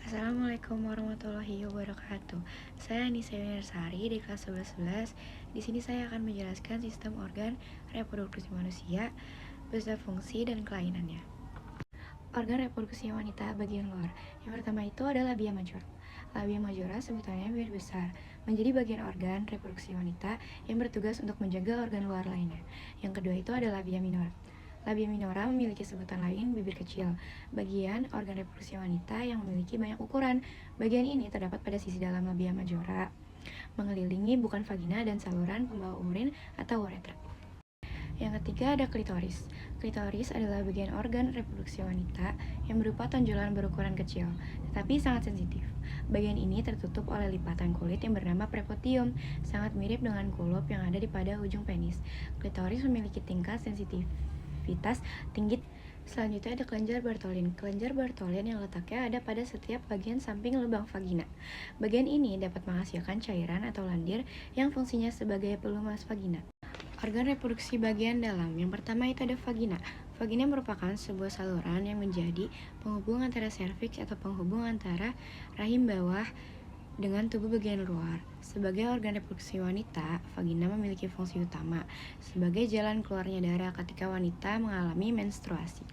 Assalamualaikum warahmatullahi wabarakatuh. Saya Anissa Yunarsari di kelas 11. Di sini saya akan menjelaskan sistem organ reproduksi manusia, beserta fungsi dan kelainannya. Organ reproduksi wanita bagian luar. Yang pertama itu adalah labia major. Labia majora sebutannya bibir besar, menjadi bagian organ reproduksi wanita yang bertugas untuk menjaga organ luar lainnya. Yang kedua itu adalah labia minor. Labia minora memiliki sebutan lain bibir kecil, bagian organ reproduksi wanita yang memiliki banyak ukuran. Bagian ini terdapat pada sisi dalam labia majora, mengelilingi bukan vagina dan saluran pembawa urin atau uretra. Yang ketiga ada klitoris. Klitoris adalah bagian organ reproduksi wanita yang berupa tonjolan berukuran kecil, tetapi sangat sensitif. Bagian ini tertutup oleh lipatan kulit yang bernama prepotium, sangat mirip dengan kulup yang ada di pada ujung penis. Klitoris memiliki tingkat sensitivitas tinggi. Selanjutnya ada kelenjar Bartholin. Kelenjar Bartholin yang letaknya ada pada setiap bagian samping lubang vagina. Bagian ini dapat menghasilkan cairan atau landir yang fungsinya sebagai pelumas vagina. Organ reproduksi bagian dalam. Yang pertama itu ada vagina. Vagina merupakan sebuah saluran yang menjadi penghubung antara serviks atau penghubung antara rahim bawah dengan tubuh bagian luar. Sebagai organ reproduksi wanita, vagina memiliki fungsi utama sebagai jalan keluarnya darah ketika wanita mengalami menstruasi.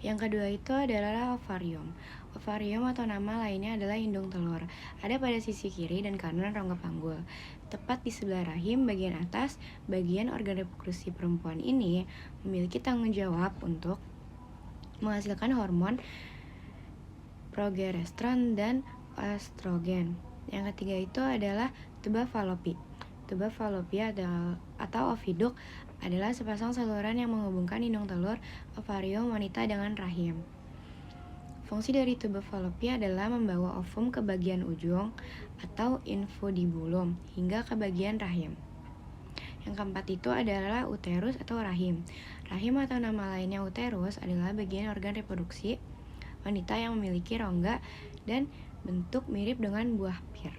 Yang kedua itu adalah ovarium. Ovarium atau nama lainnya adalah indung telur. Ada pada sisi kiri dan kanan rongga panggul. Tepat di sebelah rahim bagian atas, bagian organ reproduksi perempuan ini memiliki tanggung jawab untuk menghasilkan hormon progesteron dan estrogen. Yang ketiga itu adalah tuba fallopi. Tuba fallopi atau oviduk adalah sepasang saluran yang menghubungkan indung telur ovarium wanita dengan rahim. Fungsi dari tuba fallopi adalah membawa ovum ke bagian ujung atau infundibulum hingga ke bagian rahim. Yang keempat itu adalah uterus atau rahim. Rahim atau nama lainnya uterus adalah bagian organ reproduksi wanita yang memiliki rongga dan bentuk mirip dengan buah pir.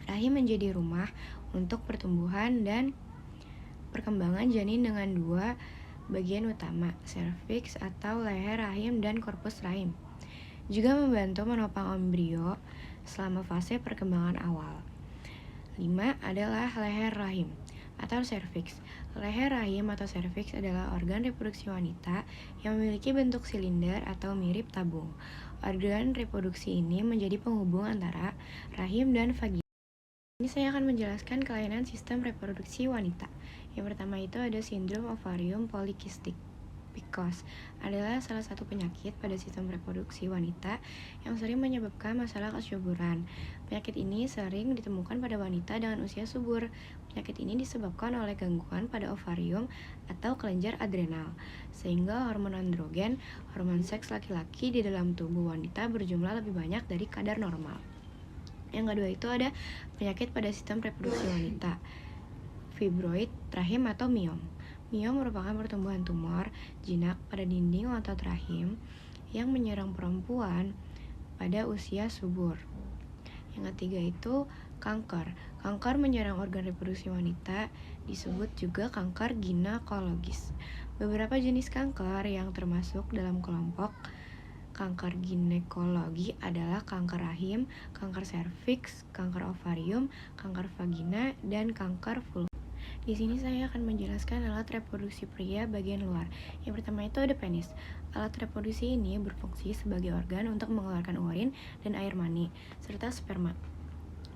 Rahim menjadi rumah untuk pertumbuhan dan perkembangan janin dengan dua bagian utama, serviks atau leher rahim dan korpus rahim. Juga membantu menopang embrio selama fase perkembangan awal. 5 adalah leher rahim atau serviks. Leher rahim atau serviks adalah organ reproduksi wanita yang memiliki bentuk silinder atau mirip tabung. Organ reproduksi ini menjadi penghubung antara rahim dan vagina. Ini saya akan menjelaskan kelainan sistem reproduksi wanita. Yang pertama itu ada sindrom ovarium polycystic. PCOS adalah salah satu penyakit pada sistem reproduksi wanita yang sering menyebabkan masalah kesuburan. Penyakit ini sering ditemukan pada wanita dengan usia subur. Penyakit ini disebabkan oleh gangguan pada ovarium atau kelenjar adrenal, sehingga hormon androgen, hormon seks laki-laki di dalam tubuh wanita berjumlah lebih banyak dari kadar normal. Yang kedua itu ada penyakit pada sistem reproduksi wanita, fibroid rahim atau miom. Miom merupakan pertumbuhan tumor jinak pada dinding otot rahim yang menyerang perempuan pada usia subur. Yang ketiga itu kanker. Kanker menyerang organ reproduksi wanita, disebut juga kanker ginekologis. Beberapa jenis kanker yang termasuk dalam kelompok kanker ginekologi adalah kanker rahim, kanker serviks, kanker ovarium, kanker vagina, dan kanker vulva. Di sini saya akan menjelaskan alat reproduksi pria bagian luar. Yang pertama itu ada penis. Alat reproduksi ini berfungsi sebagai organ untuk mengeluarkan urin dan air mani, serta sperma.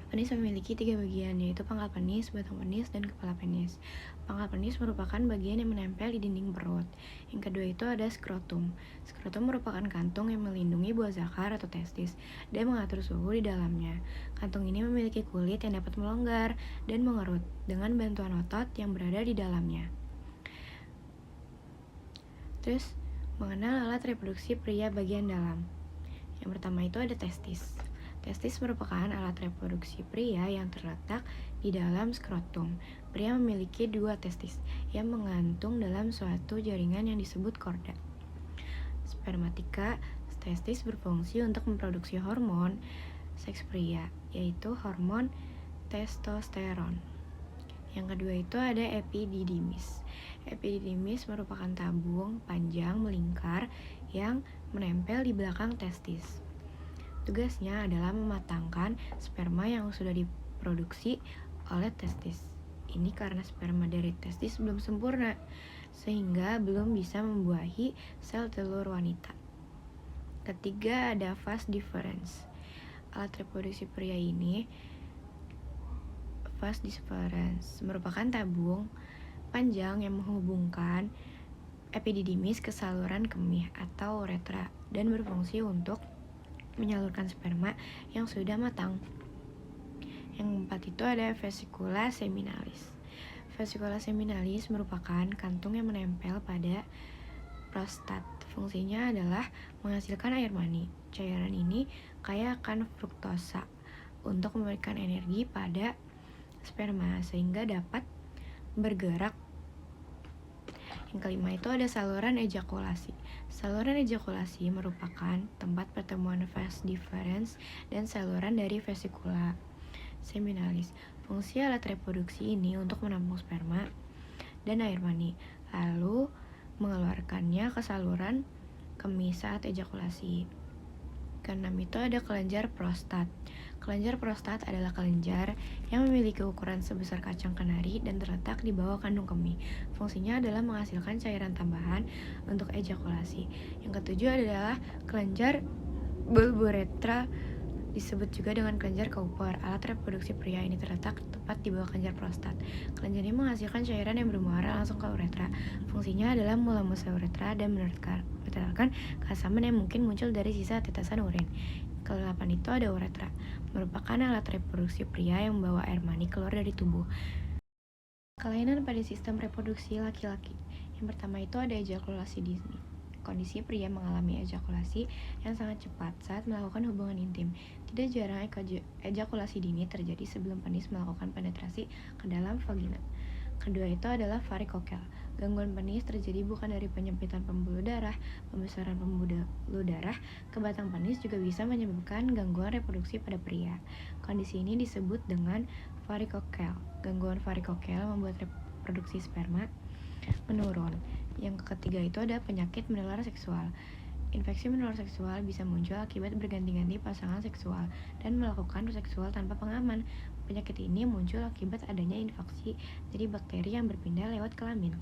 Penis memiliki 3 bagian, yaitu pangkal penis, batang penis, dan kepala penis. Pangkal penis merupakan bagian yang menempel di dinding perut. Yang kedua itu ada skrotum. Skrotum merupakan kantung yang melindungi buah zakar atau testis dan mengatur suhu di dalamnya. Kantung ini memiliki kulit yang dapat melonggar dan mengerut dengan bantuan otot yang berada di dalamnya. Terus, mengenal alat reproduksi pria bagian dalam. Yang pertama itu ada testis. Testis merupakan alat reproduksi pria yang terletak di dalam skrotum. Pria memiliki 2 testis yang menggantung dalam suatu jaringan yang disebut korda. Spermatika. Testis berfungsi untuk memproduksi hormon seks pria, yaitu hormon testosteron. Yang kedua itu ada epididymis. Epididymis merupakan tabung panjang melingkar yang menempel di belakang testis. Tugasnya adalah mematangkan sperma yang sudah diproduksi oleh testis. Ini karena sperma dari testis belum sempurna, sehingga belum bisa membuahi sel telur wanita. Ketiga ada vas deferens. Alat reproduksi pria ini, vas deferens, merupakan tabung panjang yang menghubungkan epididymis ke saluran kemih atau uretra dan berfungsi untuk menyalurkan sperma yang sudah matang. Yang keempat itu ada vesicula seminalis. Vesicula seminalis merupakan kantung yang menempel pada prostat. Fungsinya adalah menghasilkan air mani. Cairan ini kaya akan fruktosa untuk memberikan energi pada sperma sehingga dapat bergerak. Yang kelima itu ada saluran ejakulasi. Saluran ejakulasi merupakan tempat pertemuan vas deferens dan saluran dari vesicula seminalis. Fungsi alat reproduksi ini untuk menampung sperma dan air mani, lalu mengeluarkannya ke saluran kemih saat ejakulasi. Keenam itu ada kelenjar prostat. Kelenjar prostat adalah kelenjar yang memiliki ukuran sebesar kacang kenari dan terletak di bawah kandung kemih. Fungsinya adalah menghasilkan cairan tambahan untuk ejakulasi. Yang ketujuh adalah kelenjar bulburetra, disebut juga dengan kelenjar Cowper. Alat reproduksi pria ini terletak tepat di bawah kelenjar prostat. Kelenjar ini menghasilkan cairan yang bermuara langsung ke uretra. Fungsinya adalah melemus uretra dan menetralkan keasaman yang mungkin muncul dari sisa tetesan urin. Kedelapan itu ada uretra, merupakan alat reproduksi pria yang membawa air mani keluar dari tubuh. Kelainan pada sistem reproduksi laki-laki. Yang pertama itu ada ejakulasi dini. Kondisi pria mengalami ejakulasi yang sangat cepat saat melakukan hubungan intim. Tidak jarang ejakulasi dini terjadi sebelum penis melakukan penetrasi ke dalam vagina. Kedua itu adalah varikokel. Gangguan penis terjadi bukan dari penyempitan pembuluh darah, pembesaran pembuluh darah ke batang penis juga bisa menyebabkan gangguan reproduksi pada pria. Kondisi ini disebut dengan varikokel. Gangguan varikokel membuat reproduksi sperma menurun. Yang ketiga itu ada penyakit menular seksual. Infeksi menular seksual bisa muncul akibat berganti-ganti pasangan seksual dan melakukan seksual tanpa pengaman. Penyakit ini muncul akibat adanya infeksi dari bakteri yang berpindah lewat kelamin.